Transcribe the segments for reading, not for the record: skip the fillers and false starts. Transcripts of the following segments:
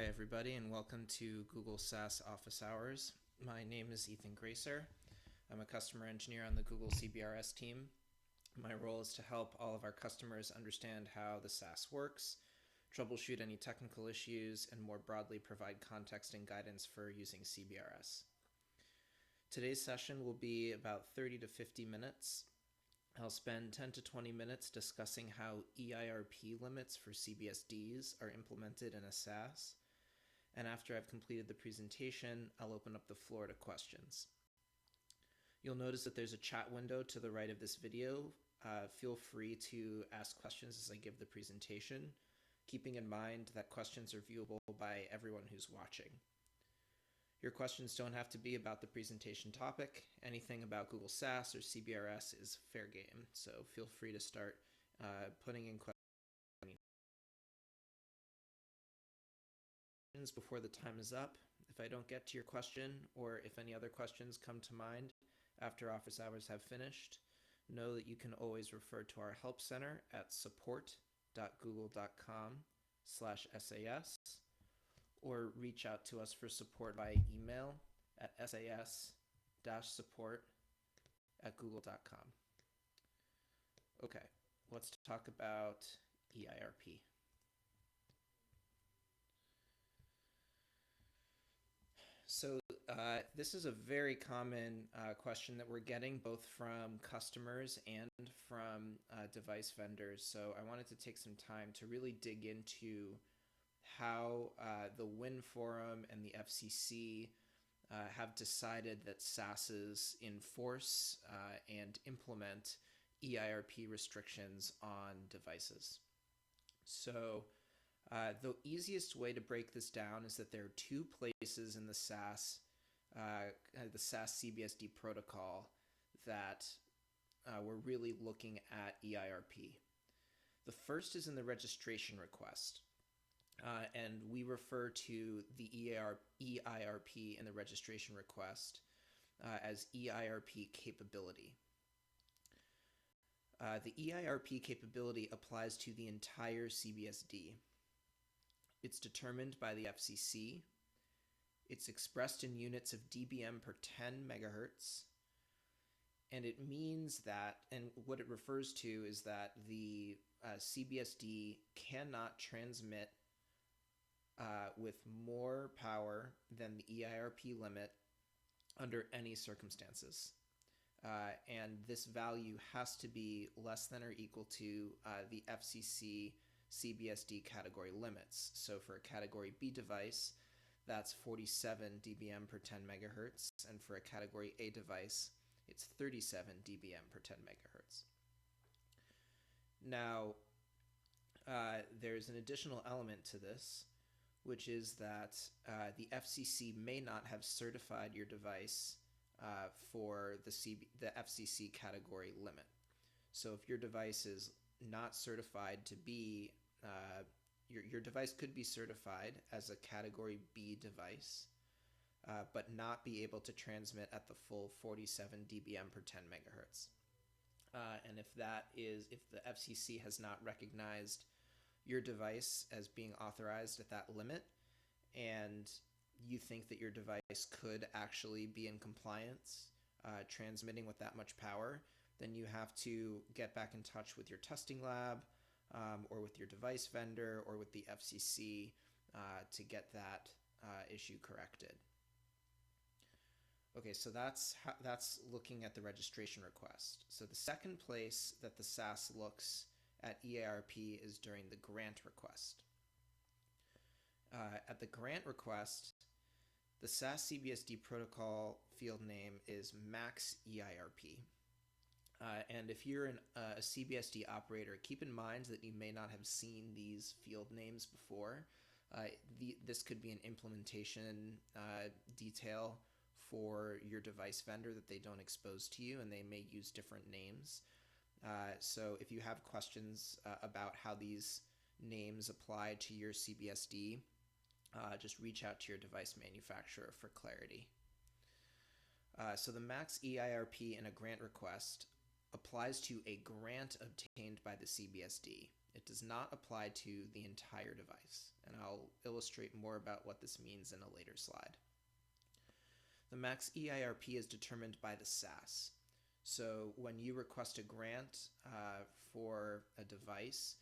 Hi everybody, and welcome to Google SAS Office Hours. My name is Ethan Gracer. I'm a customer engineer on the Google CBRS team. My role is to help all of our customers understand how the SAS works, troubleshoot any technical issues, and more broadly provide context and guidance for using CBRS. Today's session will be about 30 to 50 minutes. I'll spend 10 to 20 minutes discussing how EIRP limits for CBSDs are implemented in a SAS. And after I've completed the presentation, I'll open up the floor to questions. You'll notice that there's a chat window to the right of this video. Feel free to ask questions as I give the presentation, keeping in mind that questions are viewable by everyone who's watching. Your questions don't have to be about the presentation topic. Anything about Google SAS or CBRS is fair game, so feel free to start putting in questions before the time is up. If I don't get to your question, or if any other questions come to mind after office hours have finished, know that you can always refer to our help center at support.google.com/SAS, or reach out to us for support by email at sas-support@google.com. Okay, let's talk about EIRP. So this is a very common question that we're getting both from customers and from device vendors. So I wanted to take some time to really dig into how the WIN Forum and the FCC have decided that SASs enforce and implement EIRP restrictions on devices. So the easiest way to break this down is that there are two places in the SAS CBSD protocol that we're really looking at EIRP. The first is in the registration request, and we refer to the EIRP in the registration request as EIRP capability. The EIRP capability applies to the entire CBSD. It's determined by the FCC. It's expressed in units of dBm per 10 megahertz. And it means that, and what it refers to is that the CBSD cannot transmit with more power than the EIRP limit under any circumstances. And this value has to be less than or equal to the FCC CBSD category limits. So for a category B device, that's 47 dBm per 10 megahertz, and for a category A device, it's 37 dBm per 10 megahertz. Now, there's an additional element to this, which is that the FCC may not have certified your device for the FCC category limit. So if your device is not certified to be, your device could be certified as a category B device, but not be able to transmit at the full 47 dBm per 10 megahertz. And if the FCC has not recognized your device as being authorized at that limit, and you think that your device could actually be in compliance transmitting with that much power, then you have to get back in touch with your testing lab or with your device vendor or with the FCC to get that issue corrected. Okay, so that's looking at the registration request. So the second place that the SAS looks at EIRP is during the grant request. At the grant request, the SAS CBSD protocol field name is max EIRP. And if you're a CBSD operator, keep in mind that you may not have seen these field names before. This could be an implementation detail for your device vendor that they don't expose to you, and they may use different names. So if you have questions about how these names apply to your CBSD, just reach out to your device manufacturer for clarity. So the max EIRP in a grant request applies to a grant obtained by the CBSD. It does not apply to the entire device, and I'll illustrate more about what this means in a later slide. The max EIRP is determined by the SAS. So when you request a grant for a device,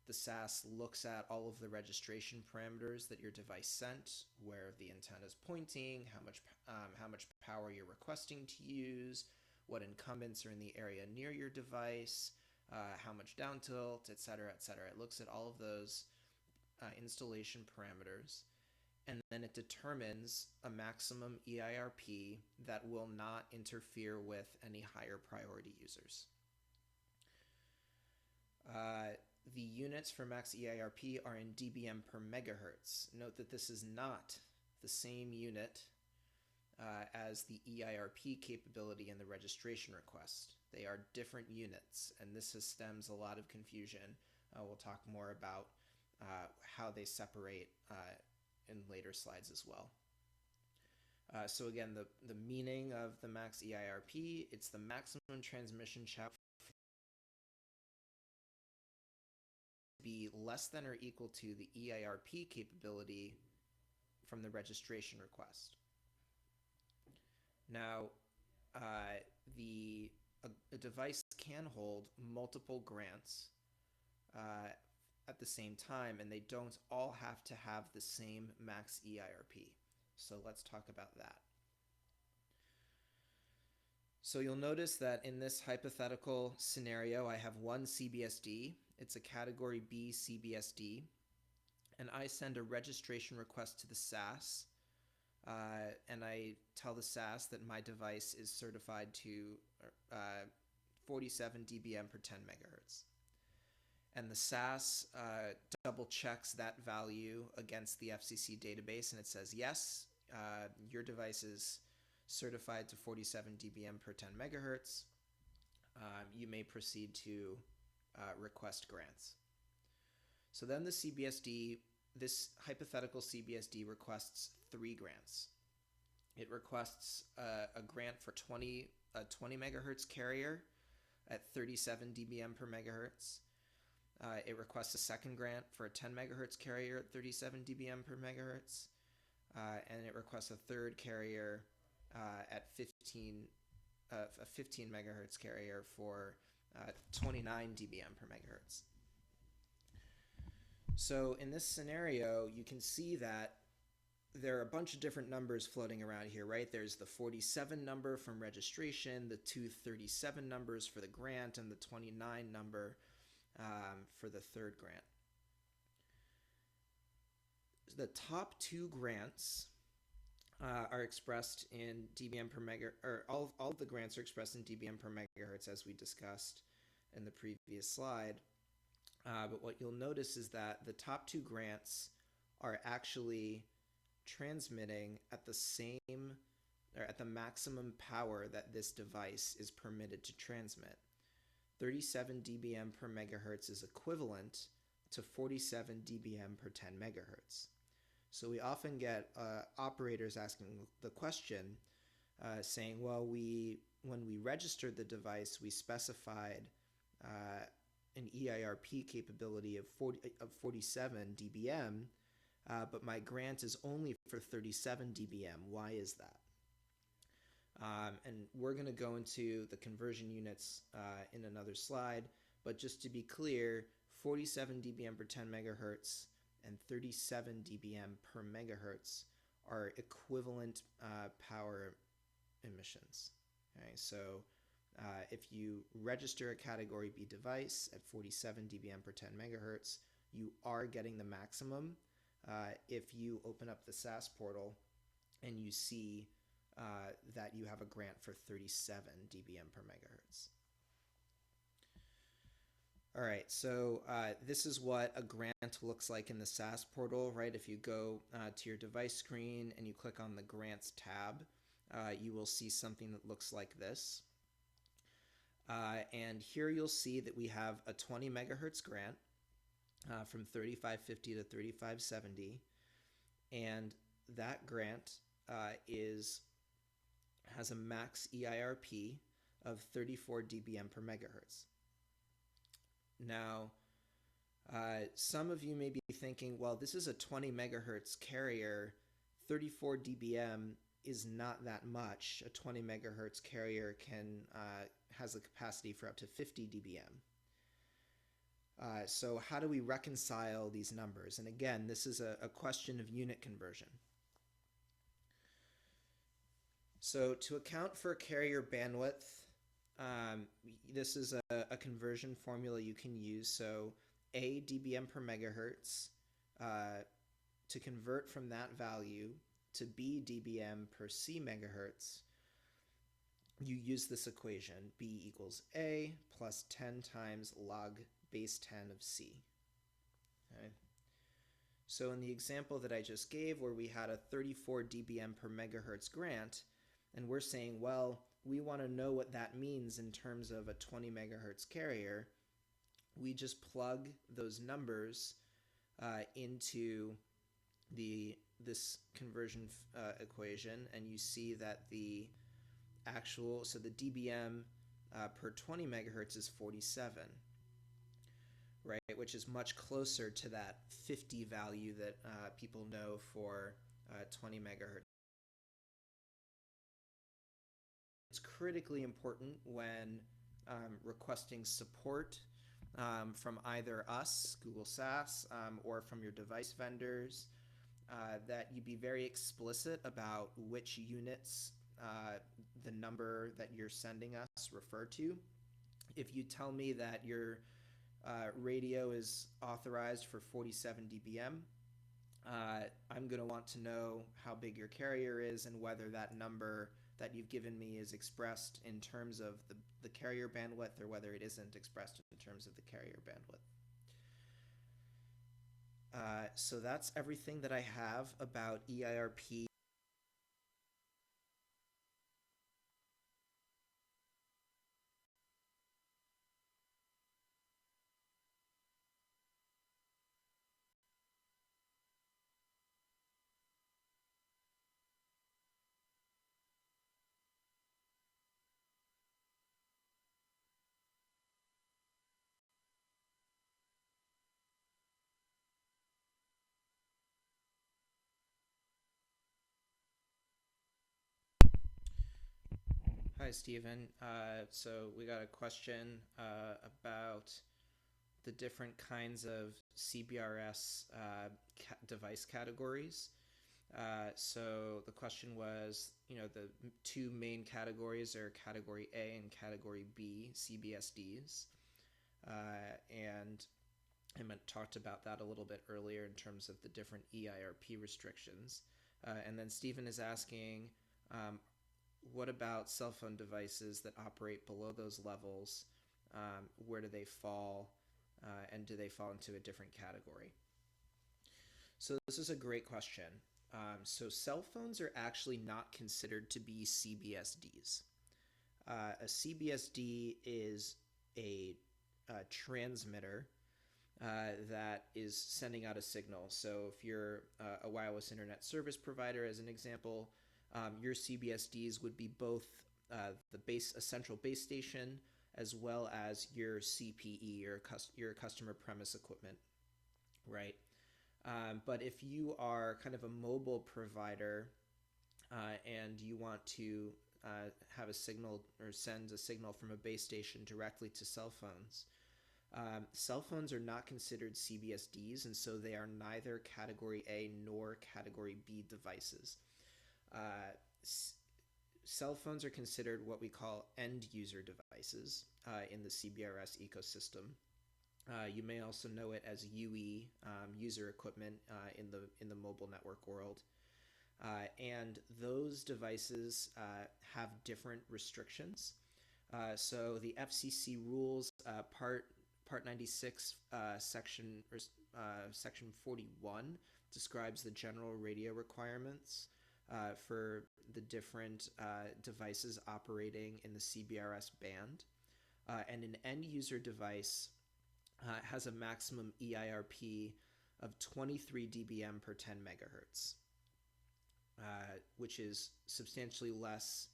the SAS looks at all of the registration parameters that your device sent, where the antenna is pointing, how much power you're requesting to use, what incumbents are in the area near your device, how much down tilt, etc., etc. It looks at all of those installation parameters, and then it determines a maximum EIRP that will not interfere with any higher priority users. The units for max EIRP are in dBm per megahertz. Note that this is not the same unit as the EIRP capability in the registration request. They are different units, and this stems a lot of confusion. We'll talk more about how they separate in later slides as well. So again, the meaning of the max EIRP, it's the maximum transmission channel be less than or equal to the EIRP capability from the registration request. Now, a device can hold multiple grants at the same time, and they don't all have to have the same max EIRP. So let's talk about that. So you'll notice that in this hypothetical scenario, I have one CBSD. It's a category B CBSD, and I send a registration request to the SAS, and I tell the SAS that my device is certified to 47 dBm per 10 megahertz. And the SAS double checks that value against the FCC database, and it says, yes, your device is certified to 47 dBm per 10 megahertz. You may proceed to request grants. So then the CBSD, this hypothetical CBSD requests 3 grants. It requests a grant for a 20 megahertz carrier at 37 dBm per megahertz. It requests a second grant for a 10 megahertz carrier at 37 dBm per megahertz. And it requests a third carrier at a 15 megahertz carrier for 29 dBm per megahertz. So in this scenario, you can see that there are a bunch of different numbers floating around here, right? There's the 47 number from registration, the 237 numbers for the grant, and the 29 number for the third grant. The top 2 grants are expressed in dBm per megahertz, or all of the grants are expressed in dBm per megahertz, as we discussed in the previous slide. But what you'll notice is that the top 2 grants are actually transmitting at the same, or at the maximum power that this device is permitted to transmit. 37 dBm per megahertz is equivalent to 47 dBm per 10 megahertz. So we often get operators asking the question, saying, well, when we registered the device, we specified an EIRP capability of 47 dBm, but my grant is only for 37 dBm. Why is that? And we're going to go into the conversion units in another slide, but just to be clear, 47 dBm per 10 megahertz and 37 dBm per megahertz are equivalent power emissions. Okay, so if you register a category B device at 47 dBm per 10 megahertz, you are getting the maximum. If you open up the SAS portal and you see that you have a grant for 37 dBm per megahertz. All right, so this is what a grant looks like in the SAS portal, right? If you go to your device screen and you click on the Grants tab, you will see something that looks like this. And here you'll see that we have a 20 megahertz grant from 3550 to 3570, and that grant has a max EIRP of 34 dBm per megahertz. Now, Some of you may be thinking, well, this is a 20 megahertz carrier. 34 dBm is not that much. A 20 megahertz carrier has the capacity for up to 50 dBm. So how do we reconcile these numbers? And again, this is a question of unit conversion. So to account for carrier bandwidth, this is a conversion formula you can use. So A dBm per megahertz, to convert from that value to B dBm per C megahertz, you use this equation, B equals A plus 10 times log base 10 of C. Okay. So in the example that I just gave, where we had a 34 dBm per megahertz grant, and we're saying, well, we want to know what that means in terms of a 20 megahertz carrier, we just plug those numbers into this conversion equation, and you see that the dBm per 20 megahertz is 47, right? Which is much closer to that 50 value that people know for 20 megahertz. It's critically important when requesting support from either us, Google SAS, or from your device vendors, that you be very explicit about which units the number that you're sending us refer to. If you tell me that your radio is authorized for 47 dBm, I'm going to want to know how big your carrier is and whether that number that you've given me is expressed in terms of the carrier bandwidth or whether it isn't expressed in terms of the carrier bandwidth. So that's everything that I have about EIRP. Hi, Stephen. So we got a question about the different kinds of CBRS device categories. So the question was, the two main categories are Category A and Category B CBSDs. And I talked about that a little bit earlier in terms of the different EIRP restrictions. And then Stephen is asking, what about cell phone devices that operate below those levels? Where do they fall? And do they fall into a different category? So this is a great question. So cell phones are actually not considered to be CBSDs. A CBSD is a transmitter that is sending out a signal. So if you're a wireless internet service provider, as an example, your CBSDs would be both a central base station as well as your CPE, your customer premise equipment, right? But if you are kind of a mobile provider and you want to have a signal or send a signal from a base station directly to cell phones, cell phones are not considered CBSDs, and so they are neither Category A nor Category B devices. Cell phones are considered what we call end user devices in the CBRS ecosystem. You may also know it as UE, user equipment in the mobile network world. And those devices have different restrictions. So the FCC rules, Part 96, Section 41 describes the general radio requirements for the different devices operating in the CBRS band. And an end user device has a maximum EIRP of 23 dBm per 10 megahertz, which is substantially less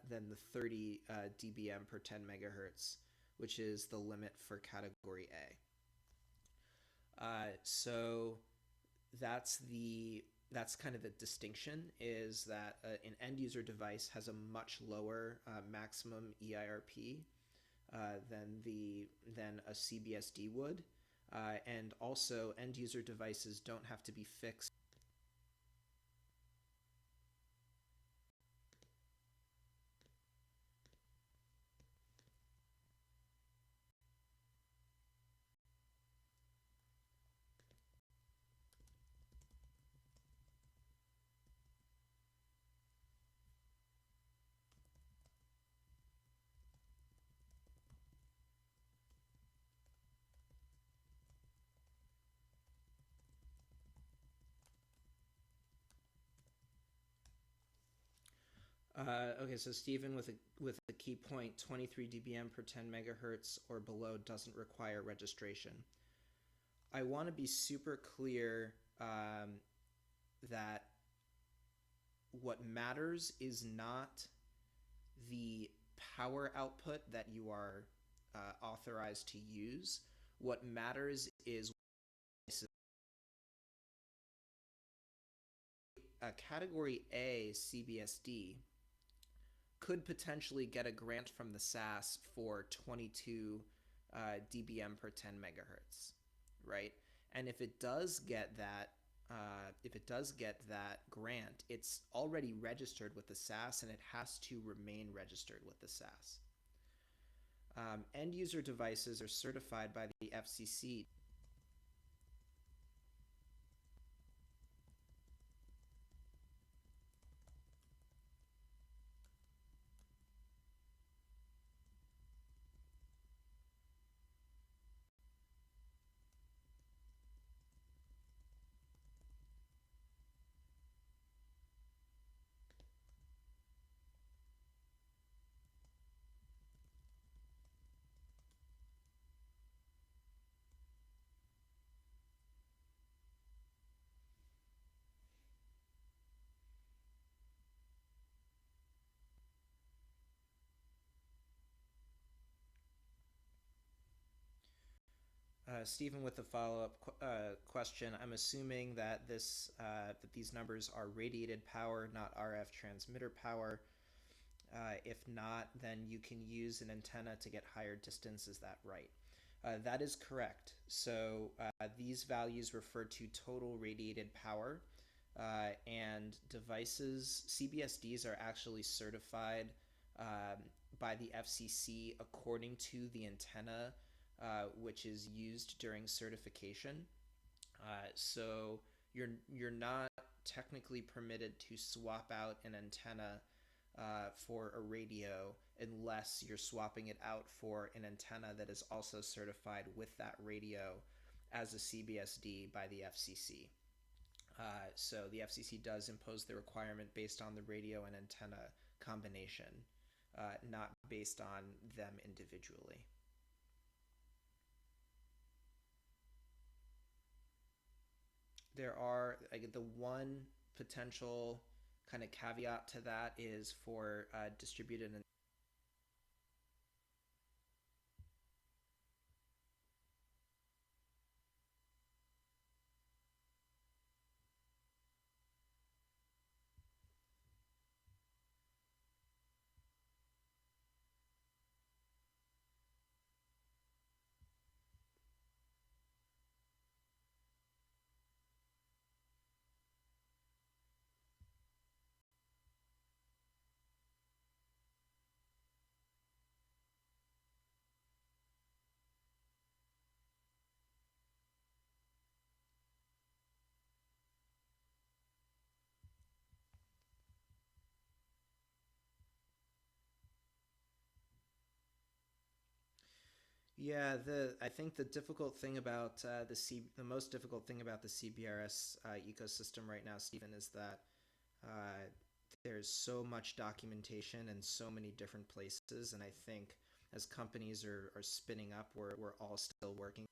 than the 30 dBm per 10 megahertz, which is the limit for Category A. So that's kind of the distinction, is that an end user device has a much lower maximum EIRP than a CBSD would, and also end user devices don't have to be fixed. Okay, so Stephen with a key point: 23 dBm per 10 megahertz or below doesn't require registration. I want to be super clear that what matters is not the power output that you are authorized to use. What matters is a Category A CBSD could potentially get a grant from the SAS for 22 dBm per 10 megahertz, right? And if it does get that, grant, it's already registered with the SAS, and it has to remain registered with the SAS. End user devices are certified by the FCC. Stephen with the follow-up question. I'm assuming that these numbers are radiated power, not RF transmitter power. If not, then you can use an antenna to get higher distance. Is that right? That is correct. So these values refer to total radiated power, and devices, CBSDs, are actually certified by the FCC according to the antenna which is used during certification. So you're not technically permitted to swap out an antenna for a radio unless you're swapping it out for an antenna that is also certified with that radio as a CBSD by the FCC. So the FCC does impose the requirement based on the radio and antenna combination, not based on them individually. There are, like, the one potential kind of caveat to that is for distributed and Yeah, I think the difficult thing about the most difficult thing about the CBRS ecosystem right now, Stephen, is that uh, there's so much documentation in so many different places, and I think as companies are spinning up, we're all still working